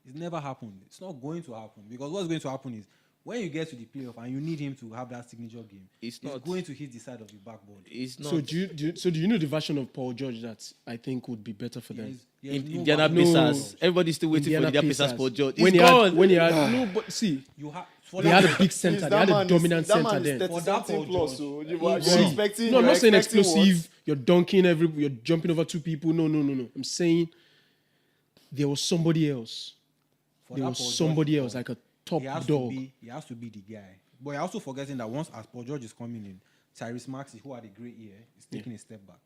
It's never happened. It's not going to happen because what's going to happen is when you get to the playoff and you need him to have that signature game, It's he's not. going to hit the side of the backboard. It's not. So do you know the version of Paul George that I think would be better for them? Indiana No. Pacers. Everybody's still waiting for Indiana Indiana Pacers Pacers. for George. When He's he gone. had, when he had no, but see, You have they had a big center. They had a dominant center that then. man is 30 something plus, so you're See, expecting. no, I'm you're not saying expecting explosive. You're dunking you're jumping over two people. No. I'm saying there was somebody else. There was somebody else, like a top dog. He has to be the guy. But you're also forgetting that once as Paul George is coming in, Tyrese Maxey, who had a great year, is taking a step back.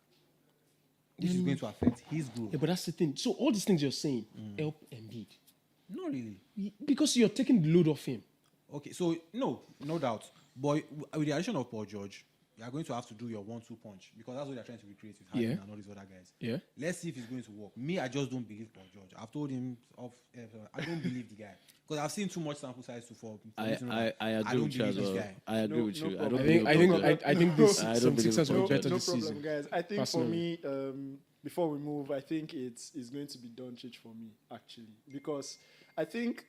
This is going to affect his growth. Yeah, but that's the thing. So all these things you're saying help Embiid Not really. because you're taking the load off him. Okay, so no doubt. But with the addition of Paul George, you are going to have to do your 1-2 punch because that's what they're trying to recreate with Harden and all these other guys. Yeah. Let's see if it's going to work. Me, I just don't believe Paul George. I've told him I don't believe the guy because I've seen too much sample size to fall. I agree don't with you as believe this well. guy. I agree with you. I don't I believe think this I don't some believe Sixers Paul were George. better no this problem, season. guys. I think personally. for me, before we move, I think it's going to be Doncic for me actually because I think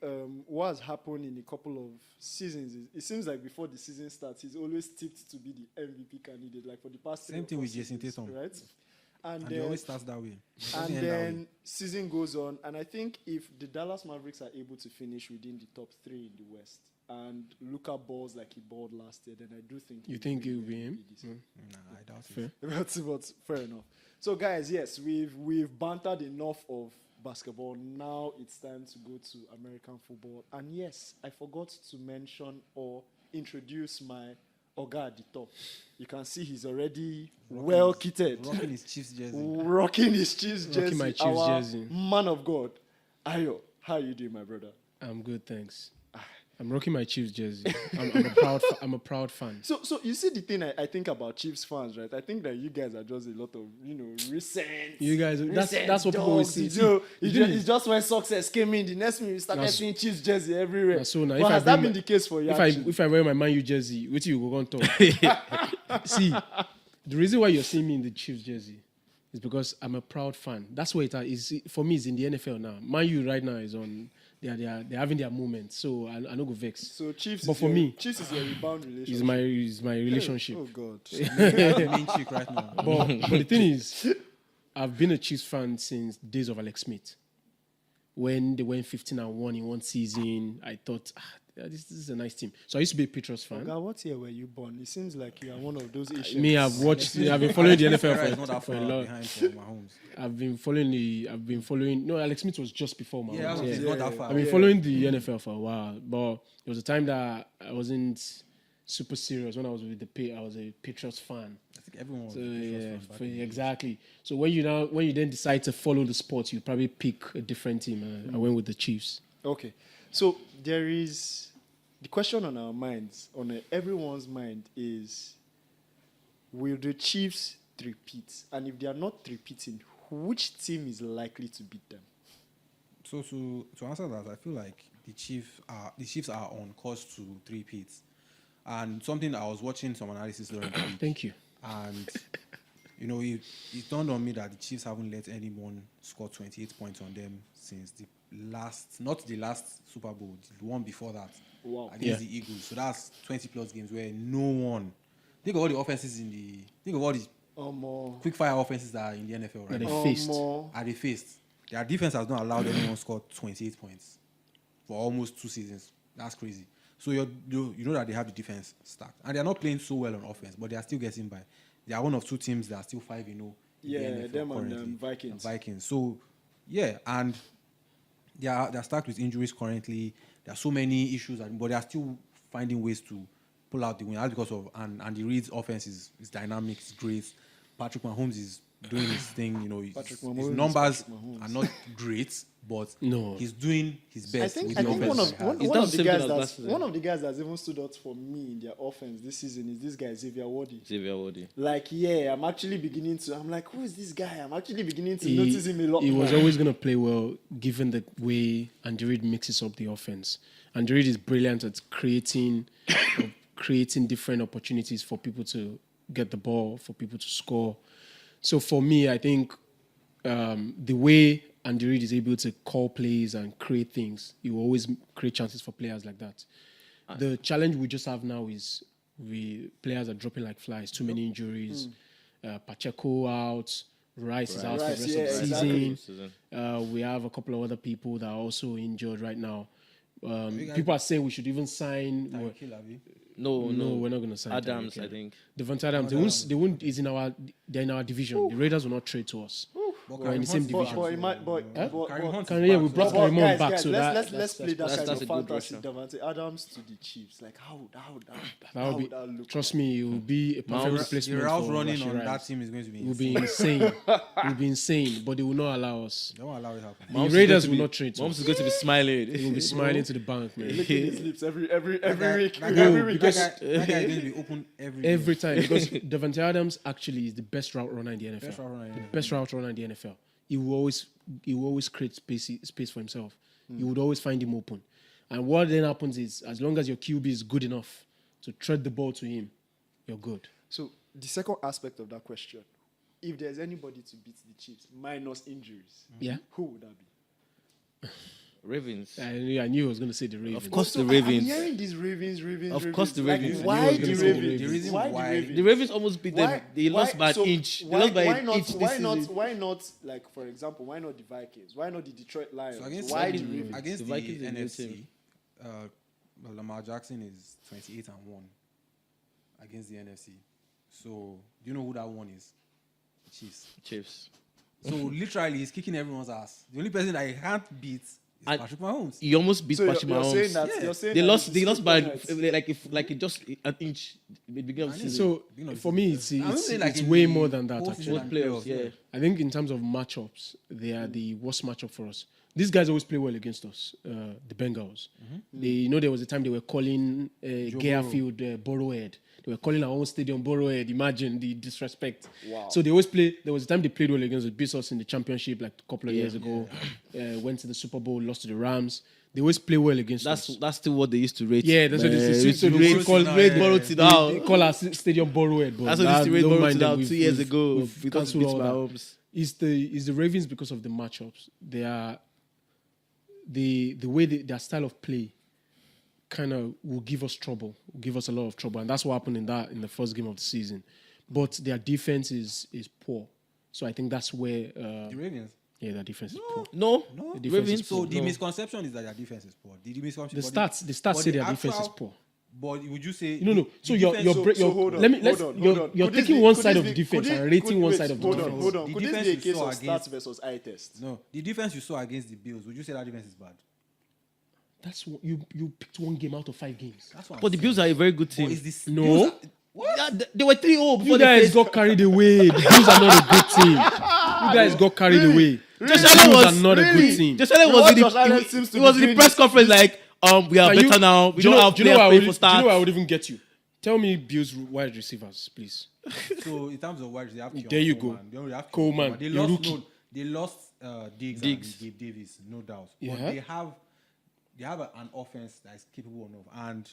what has happened in a couple of seasons is it seems like before the season starts, he's always tipped to be the MVP candidate, like for the past Same thing with Jason seasons, Tatum. right? And it always starts that way. It And doesn't end that way. then season goes on, and I think if the Dallas Mavericks are able to finish within the top 3 in the West, and Luka balls like he balled last year, then I do think You think it will be him? this year. Nah, I doubt Fair. it. But fair enough. So, guys, yes, we've bantered enough of basketball. Now it's time to go to American football. And yes, I forgot to mention or introduce my Oga at the top. You can see he's already well kitted. Rocking his Chiefs jersey. Rocking his Chiefs jersey. Rocking my Chiefs our jersey. man of God. Ayo, how you doing, my brother? I'm good, thanks. I'm rocking my Chiefs jersey. I'm a proud fan. So you see the thing I think about Chiefs fans, right? I think that you guys are just a lot of, recent. You guys, recent that's what people always dogs, say. You know, See, it's just when success came in, the next minute you started That's- seeing Chiefs jersey everywhere. That's so now, But if has I that bring been my- the case for you? if I wear my Man U jersey, what you go on talk? See, the reason why you're seeing me in the Chiefs jersey is because I'm a proud fan. That's what it is. For me, it's in the NFL now. Man U right now is on. They're having their moment, so I don't go vex. So Chiefs, But is for your, me, Chiefs is your rebound relationship. Is my relationship. Oh God. That's the main chick right now. But the thing is, I've been a Chiefs fan since days of Alex Smith. When they went 15-1 in one season, I thought, this is a nice team. So I used to be a Patriots fan. God, what year were you born? It seems like you are one of those Asians. Me, I've been following the Ferreira is NFL not that for a far long. behind for Mahomes. I've been following. No, Alex Smith was just before my. Yeah, it's not that far. I've been following the NFL for a while, but there was a time that I wasn't super serious when I was with I was a Patriots fan. I think everyone was So a Patriots yeah, fan back in the day. exactly. So when you then decide to follow the sport, you probably pick a different team. I went with the Chiefs. Okay. So there is the question on our minds, on everyone's mind is, will the Chiefs repeat? And if they are not repeating, which team is likely to beat them? So to answer that, I feel like the Chiefs are on course to three-peats. And something I was watching some analysis during the week. Thank you. And it dawned on me that the Chiefs haven't let anyone score 28 points on them since not the last Super Bowl, the one before that, against the Eagles. So that's 20 plus games where no one. Think of all the offenses think of all the quick fire offenses that are in the NFL right That now. they faced. Their defense has not allowed anyone score 28 points for almost 2 seasons. That's crazy. So you know that they have the defense stacked, and they are not playing so well on offense, but they are still getting by. They are one of 2 teams that are still 5-0. Yeah, them and Vikings. Vikings. So yeah, and they're stacked with injuries currently. There are so many issues, but they are still finding ways to pull out the win. That's because of Andy Reid's offense is dynamic, it's great. Patrick Mahomes is doing his thing. His numbers are not great, but he's doing his best. I with think the one offense. of the guys that's even stood out for me in their offense this season is this guy Xavier Wardey. I'm actually beginning to. I'm like, who is this guy? I'm actually beginning to notice him a lot. He more. was always going to play well, given the way Andy Reid mixes up the offense. Andy Reid is brilliant at creating different opportunities for people to get the ball, for people to score. So for me, I think the way Andy Reid is able to call plays and create things, he will always create chances for players like that. The challenge we just have now is players are dropping like flies. Too many injuries. Pacheco out. Rice is out for the rest of the season. We have a couple of other people that are also injured right now. People are saying we should even sign. No, we're not going to sign Adams, Tyreek Hill. I think. Devontae Adams. They won't. Is in our. They're in our division. The Raiders will not trade to us. We're in the same division. We brought Kareem Hunt back. Guys, So let's play that kind that's of a good fantasy. Russia. Devontae Adams to the Chiefs. Like how that would be. that look? Trust me, it will be a perfect The replacement route for running Rashee on Rice. that team is going to be It will be insane. insane. It will be insane, but they will not allow us. Don't allow it to happen. The Raiders will not trade to Mahomes us. is going to be smiling. They will be smiling to the bank, man. Licking his lips every week. That week. guy is going to be open Every time, because Devontae Adams actually is the best route runner in the NFL. Best route runner in the The best route runner in the NFL. He will always create space for himself. You would always find him open. And what then happens is, as long as your QB is good enough to tread the ball to him, you're good. So the second aspect of that question, if there's anybody to beat the Chiefs minus injuries, Yeah. who would that be? Ravens. I knew I was going to say the Ravens. Of course, the I'm Ravens. hearing these Ravens. Of course the Like, Ravens. why I knew I was the gonna say the Ravens? Ravens. Why the Why? Ravens? The Ravens almost beat them. They lost by an inch. They lost by an inch this season. Why not, like, for example, why not the Vikings? Why not the Detroit Lions? So against why the the Ravens? against The the, Vikings are NFC, Lamar Jackson is 28-1 against the NFC. So do you know who that one is? Chiefs. Chiefs. So literally, he's kicking everyone's ass. The only person that he can't beat is And- Patrick Mahomes. He almost beat So Patrick you're saying Mahomes. that Yeah. you're saying They that lost. They it's lost by still just an inch. At the beginning of the season. So Beginning of for the me, season. it's saying, like, it's in way the more than that. postseason Actually, and playoffs, playoffs, yeah. I think in terms of matchups, they are the worst matchup for us. These guys always play well against us. The Bengals. They there was a time they were calling Garefield Borrowhead. They were calling our own stadium Borrowhead. Imagine the disrespect. Wow. So they always play. There was a time they played well against us, beat us in the championship like a couple of years ago. Went to the Super Bowl, lost to the Rams. They always play well against us. that's still what they used to rate. Yeah, that's what they used to rate. rate. Call Rate borrowed to now. They call our stadium Borrowhead. But That's what they used to rate don't borrowed mind to them. now 2 years ago. We've Because cancelled beats all that. Mahomes. Is the Ravens because of the matchups. They are the way their style of play kind of will give us trouble, will give us a lot of trouble, and that's what happened in the first game of the season. But their defense is poor, so I think that's where The Ravens. their defense is poor. No, No. The defense Ravens. is So poor. the misconception is that their defense is poor. The misconception. The but stats but say their the defense is actual- poor. But would you say No. So you're defense- hold on, let me let's hold on, you're, hold on. you're Could this taking be- one could side this of the be- defense could and it- rating could- one wait, side of the hold defense. on, hold on. The Could this defense be a you case saw of against- stats versus eye test? No, the defense you saw against the Bills. Would you say that defense is bad? That's what you picked one game out of 5 games. That's what. But the Bills are a very good team. Is this No. Bills are- Yeah, they were 3-0 before You they guys faced. got carried away. The Bills are not a good team. You guys got carried away. Josh The Allen Bills was are not a really? good team. Josh Allen You know was what in the, Josh Allen seems to he be was in the doing press is- conference like, we are Can better now. We do don't have do you know players where I playing would, for do you know where I starts. would even get you? Tell me Bills wide receivers, please. So in terms of wide, they have. There you Coleman. go. They only have Coleman, They your lost. rookie. No, they lost Diggs Diggs. and Gabe Davis, no doubt. Yeah. But they have an offense that is capable enough, and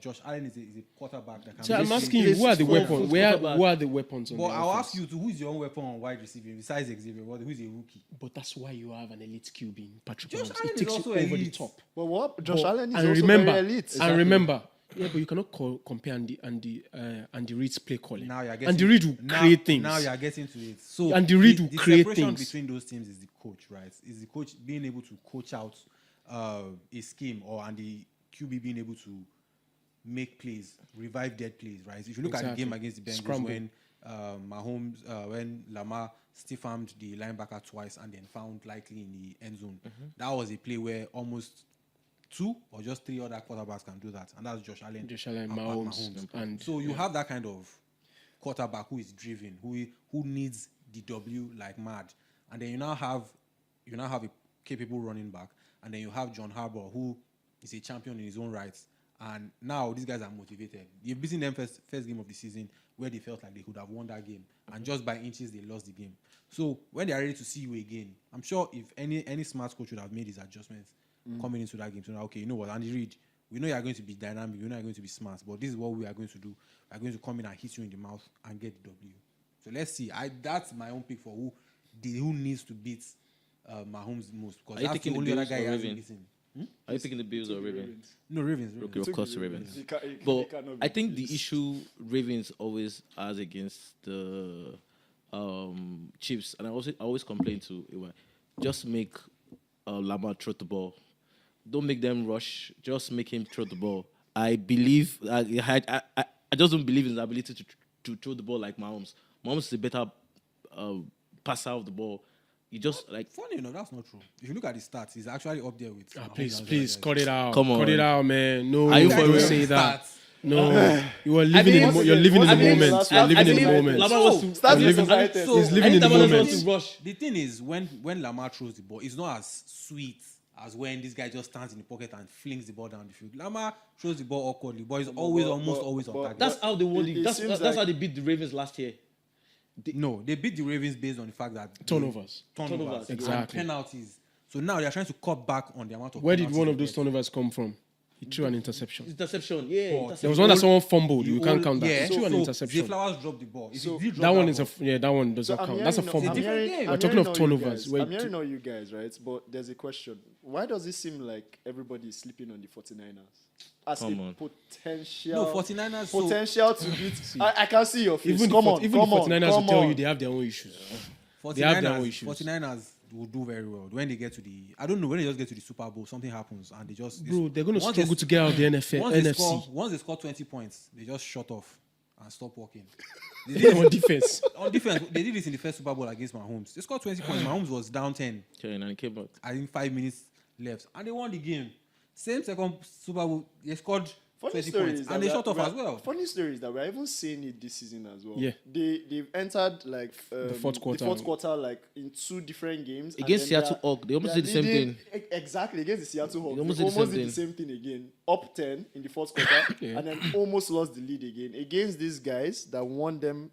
Josh Allen is a quarterback that can. So I'm basically- asking you, who are the 4 weapons? foot Who quarterback. are the weapons on But the I'll offense? ask you, who is your own weapon on wide receiver besides Xavier? Who's a rookie? But that's why you have an elite QB in Patrick Josh Mahomes. Allen It is takes you also over the elite. top. But what? Josh But- Allen is and also remember, very elite. And remember, yeah, but you cannot compare Andy Reid's play calling. Now you're getting. Andy Reid will create things. Now you're getting to it. So Andy Reid will the create separation things. between those teams is the coach, right? Is the coach being able to coach out a scheme, and the QB being able to make plays, revive dead plays, right? If you look at the Exactly. game against the Bengals Scramble. when Mahomes, when Lamar stiff-armed the linebacker twice and then found likely in the end zone, that was a play where almost 2 or just 3 other quarterbacks can do that, and that's Josh Allen, Josh Allen, and Mahomes, and so you have that kind of quarterback who is driven, who needs the W like mad, and then you now have a capable running back, and then you have John Harbaugh, who is a champion in his own rights, and now these guys are motivated. You've beaten them first game of the season where they felt like they could have won that game, and just by inches they lost the game. So when they are ready to see you again, I'm sure if any smart coach would have made his adjustments coming into that game, so now, okay, you know what, Andy Reid, we know you are going to be dynamic, we know you are going to be smart, but this is what we are going to do. We are going to come in and hit you in the mouth and get the W. So let's see. That's my own pick for who needs to beat Mahomes most because Are you that's the taking the only other Bills guy or he hasn't Ravens? beaten. Are you picking the Bills or Ravens? Ravens. No, Ravens. Okay, Ravens. of course, Ravens. It But cannot I be think the Bills. issue Ravens always has against the Chiefs, and I always complain to AY, just make Lamar throw the ball. Don't make them rush. Just make him throw the ball. I believe I just don't believe in his ability to throw the ball like Mahomes. Mahomes is a better passer of the ball. You just like Funny enough, that's not true. If you look at the stats, he's actually up there with. Mahomes Please, and please, Rodgers. cut it out. Come Cut on. it out, man. No, Are you for don't real? say that. Stats. No, you are living mean, in the you're living in the I mean, moment. last You're one- living in I the mean, moment. Lamar was to Start living- with society. so- He's living in the Anytime Lamar moment. wants to rush. The thing is, when Lamar throws the ball, it's not as sweet as when this guy just stands in the pocket and flings the ball down the field. Lamar throws the ball awkwardly, but he's always almost on target. That's how they won. It That's seems how like- they beat the Ravens last year. No, they beat the Ravens based on the fact that Turnovers. turnovers, Exactly. and penalties. So now they're trying to cut back on the amount of. Where did penalties one of they those get. turnovers come from? He threw an interception. Interception, yeah. But interception. There was one that hold- someone fumbled. You can't hold- count that. Yeah, He threw an so interception. Zay Flowers dropped the ball. If So he did drop That one ball, is that one does not count. That's a fumble. different game. We're talking of turnovers. Wait, I'm hearing all you guys, right? But there's a question. Why does it seem like everybody is sleeping on the 49ers? As Come a on. potential... No, 49ers. So, Potential to beat... I can see your face. even Come the, on, even come the on, 49ers come will tell on. you they have their own issues. They have their own 49ers, issues. 49ers will do very well when they get to the. I don't know when they just get to the Super Bowl, something happens and they just. Bro, they're going to once struggle to get out of the NFC. Once they score 20 points, they just shut off and stop walking. On defense. On defense, they did this in the first Super Bowl against Mahomes. They scored 20 points. Mahomes was down 10. Okay, and it came out. I think 5 minutes left, and they won the game. Same second Super Bowl, they scored Funny 20 story points is that and they we are- shut off we are- as well. Funny story is that we're even seeing it this season as well. Yeah. They've entered like fourth quarter. The fourth quarter like in 2 different games. and Against then Seattle Hawks, they almost are did the same leading- thing. Exactly against the Seattle Hawks. They almost They did the almost same did the same thing again. Up 10 in the fourth quarter, and then almost lost the lead again against these guys that won them.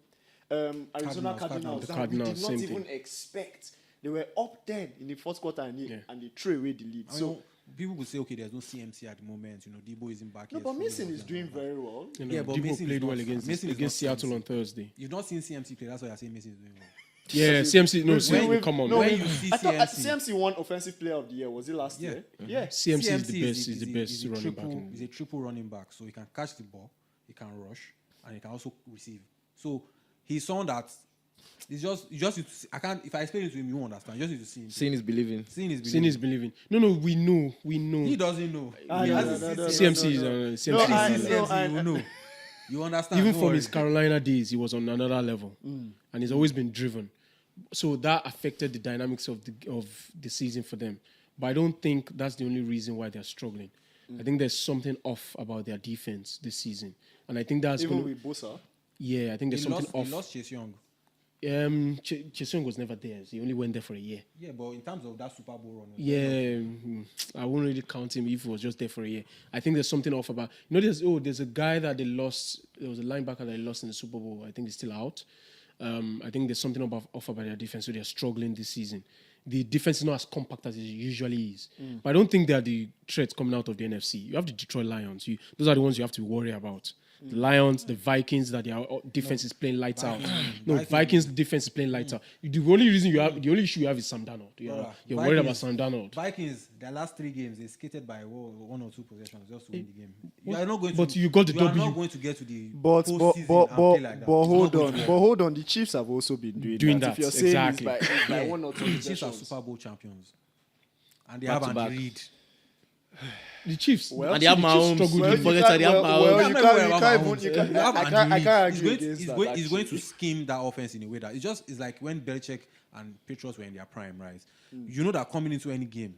Arizona Cardinals. The that Cardinals, we did not same even thing. expect. They were up 10 in the fourth quarter and Yeah. they threw away the lead. I mean, So people would say, okay, there's no CMC at the moment. You know, Debo isn't back no, yet. but so Mason he's is not doing back. very well. You know, Yeah, but Debo Mason is played not- well against Mason is against not Seattle CMC. on Thursday. You've not seen CMC play. That's why you're saying Mason is doing well. Yeah, CMC. No, When- CMC. Come on, no, man. when you see I thought CMC. CMC won Offensive Player of the Year. Was it last Yeah. year? Yeah. CMC is the best. is Is the best a running triple, back. He's a triple running back, so he can catch the ball, he can rush, and he can also receive. So he's someone that it's just you just need to see, I can't if I explain it to him, you won't understand. You just need to see him. Seeing is believing. Seeing is Seeing believing. is believing. No, we know. He doesn't know. Ah, He no, has no, his no, no, CMC. CMC is no. CMC No, is I- on CMC, no, you will know. You understand? even Don't from worry. his Carolina days, he was on another level, and he's always been driven. So that affected the dynamics of the season for them. But I don't think that's the only reason why they're struggling. I think there's something off about their defense this season, and I think that's Even gonna, with Bosa. yeah. I think there's He something lost, off. he lost Chase Young. Chesung was never there. He only went there for a year. Yeah, but in terms of that Super Bowl run, Yeah, I wouldn't really count him if he was just there for a year. I think there's something off about. There's a guy that they lost. There was a linebacker that they lost in the Super Bowl. I think he's still out. I think there's something off about their defense, so they're struggling this season. The defense is not as compact as it usually is. But I don't think they are the threats coming out of the NFC. You have the Detroit Lions. Those are the ones you have to worry about. The Lions, the Vikings, that their defense is playing lights out. No, Vikings defense is playing lights out. The only issue you have is Sam Darnold. You're worried about Sam Darnold. Vikings, their last 3 games, they skated by 1 or 2 possessions just to win the game. You are not going But to, you got the you are W. not going to get to the But postseason and play like that. hold It's not going on, to but hold on. The Chiefs have also been doing that, If you're saying exactly. it's by Yeah. 1 or 2 The Chiefs are possessions. Super Bowl champions. And they Back have to Andy back. Reid. The Chiefs. Well, And they have the Chiefs Mahomes. struggled Well, with you Forget can't- that they have well, Mahomes. well, I'm you not can't- worried you about can't Mahomes. even- you can't- You have I Andy can't Reid. argue He's going against to, that, he's going to actually. scheme that offense in a way that it's like when Belichick and Patriots were in their prime, right? You know that coming into any game,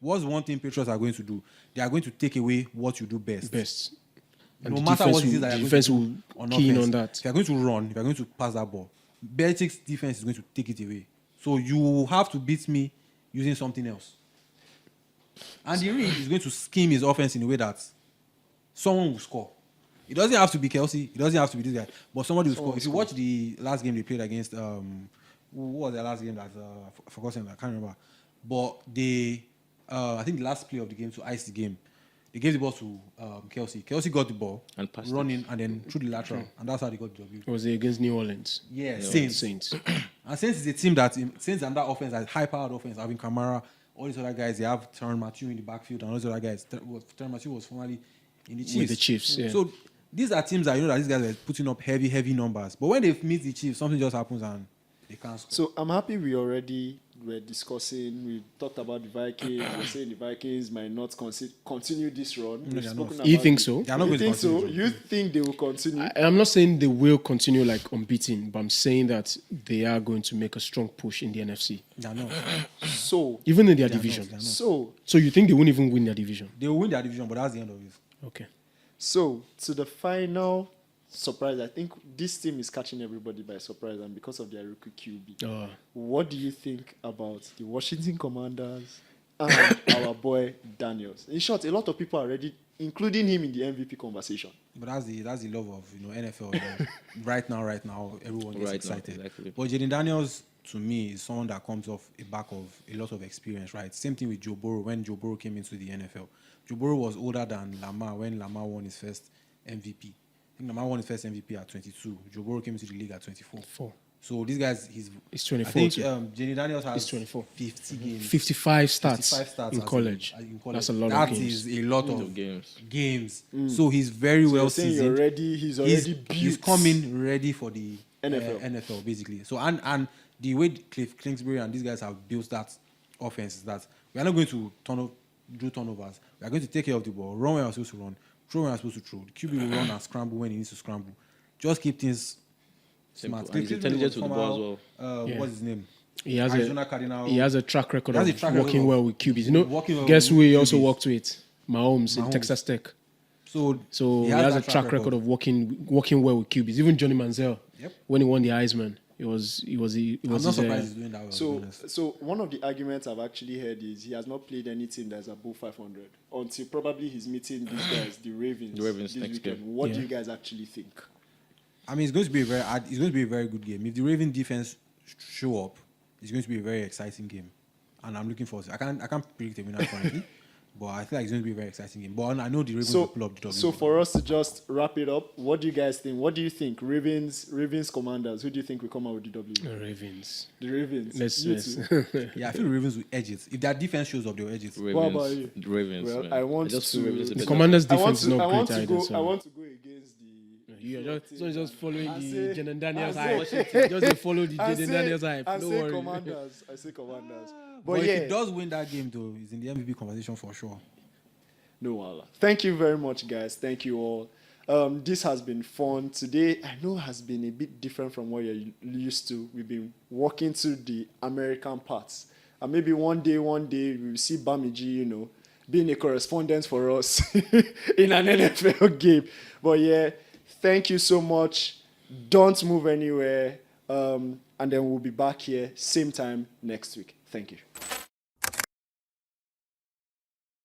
what's one thing Patriots are going to do? They are going to take away what you do best. And No the matter defense what it is will, that the you're defense going to will do key in offense, on that. If you're going to run, if you're going to pass that ball, Belichick's defense is going to take it away. So you have to beat me using something else. Andy Reid is going to scheme his offense in a way that someone will score. It doesn't have to be Kelsey. It doesn't have to be this guy. But somebody will score. If you watch the last game they played against, who was the last game that I forgot him? I can't remember. But they, I think the last play of the game to ice the game, they gave the ball to Kelsey. Kelsey got the ball, And passed it. running, and then through the lateral, and that's how they got the W. It was against New Orleans. Yeah, Saints. Saints. And since it's a team since another offense, like high-powered offense, having Kamara, all these other guys, they have Tyrann Mathieu in the backfield, and all these other guys. Tyrann Mathieu was formerly in the Chiefs. With the Chiefs, yeah. So these are teams that that these guys are putting up heavy numbers. But when they meet the Chiefs, something just happens and they can't score. So I'm happy we already were discussing. We talked about the Vikings. We're saying the Vikings might not continue this run. We've they're spoken not. You about think it. so? They are not You going to think so? continue. You think they will continue? I'm not saying they will continue like unbeaten, but I'm saying that they are going to make a strong push in the NFC, They are not. So, even in their They are division. not, they are not. so, You think they won't even win their division? They will win their division, but that's the end of it. Okay. so to the final surprise. I think this team is catching everybody by surprise, and because of their rookie QB. What do you think about the Washington Commanders and our boy Daniels? In short, a lot of people are already including him in the MVP conversation. But that's the love of NFL. Right now, everyone gets Right now, excited. exactly. But Jaden Daniels, to me, is someone that comes off a back of a lot of experience. Right. Same thing with Joe Burrow. When Joe Burrow came into the NFL, Joe Burrow was older than Lamar when Lamar won his first MVP. I think Lamar won his first MVP at 22. Joe Burrow came into the league at 24. 4. So these guys, He's I 24 think too. Jaden Daniels has He's 24. 50 games. 55 starts, 55 starts in as college. That's a lot of That games. is a lot of Of games. games. So he's very So well you're saying seasoned. he's already built. He's coming ready for the NFL. NFL basically. So and the way Cliff Kingsbury and these guys have built that offense is that we are not going to do turnovers. We are going to take care of the ball, run when we're supposed to run, throw when we're supposed to throw. The QB will run and scramble when he needs to scramble. Just keep things Simple. smart. And he's Cliff Kingsbury intelligent was with the ball as former, well. Yeah. What's his name? He has Arizona Cardinal. He has a track record He has of a track record working of well with QBs. You know, working well guess with who he also QBs. worked with? Mahomes in Mahomes. Texas Tech. So So he has a that track record of working well with QBs. Even Johnny Manziel, Yep. when he won the Heisman, it was I'm not his, surprised he's doing that well. to be honest. So one of the arguments I've actually heard is he has not played any team that's above 500 until probably he's meeting these guys, the Ravens. The Ravens this next weekend. game. What do Yeah. you guys actually think? I mean, it's going to be a very good game. If the Raven defense show up, it's going to be a very exciting game, and I'm looking forward to it. I can't predict a winner currently, but I feel like it's going to be a very exciting game. But I know the Ravens will pull up the W. So for us to just wrap it up, what do you guys think? What do you think? Ravens Commanders. Who do you think will come out with the W? Ravens. The Ravens. Let's, You let's too? yeah, I feel the Ravens will edge it. If their defense shows up, they'll edge it. Ravens. about you? The Ravens. Well, man. I want just to- feel Ravens a the bit Commanders' I want defense is not great to either. go. So. I want to go against the. You are just following I the say- Jaden Daniels I hype. say- Just dey follow the I Jaden say- Daniels hype. I No say worry. Commanders. I say Commanders. But But if yeah, he does win that game, though, he's in the MVP conversation for sure. no Allah. Thank you very much, guys. Thank you all. This has been fun today. I know has been a bit different from what you're used to. We've been walking through the American parts, and maybe one day we'll see Bamiji, being a correspondent for us in an NFL game. But yeah, thank you so much. Don't move anywhere. And then we'll be back here same time next week. Thank you.